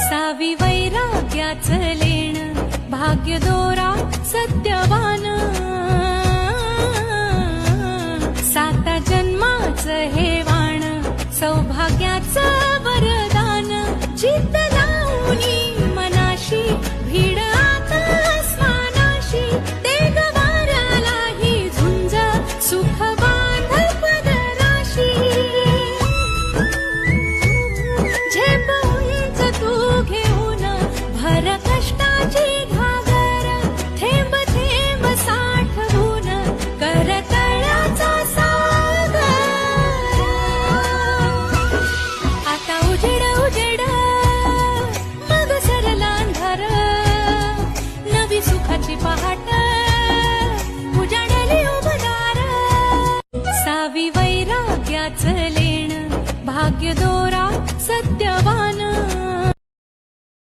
सावी वैराग्याच लेण, भाग्य दोरा सत्यवान, साता जन्माच हे वाण, सौभाग्याचं वरदान, चित्त लावणी मनाशी, भीड आता स्मानाशी, तेग वाऱ्यालाही झुंज, सुख बांध पदराशी, झेप उंच तू घेऊन भर कष्टाची घागर, थेंब थेंब साठवून कर तळ्याचा सागर, आता उजेड उजेड मग सरला अंधार, नवी सुखाची पहाट उजाडली उबदार, सावी वैराग्याच लेण, भाग्य दोरा सत्यवान,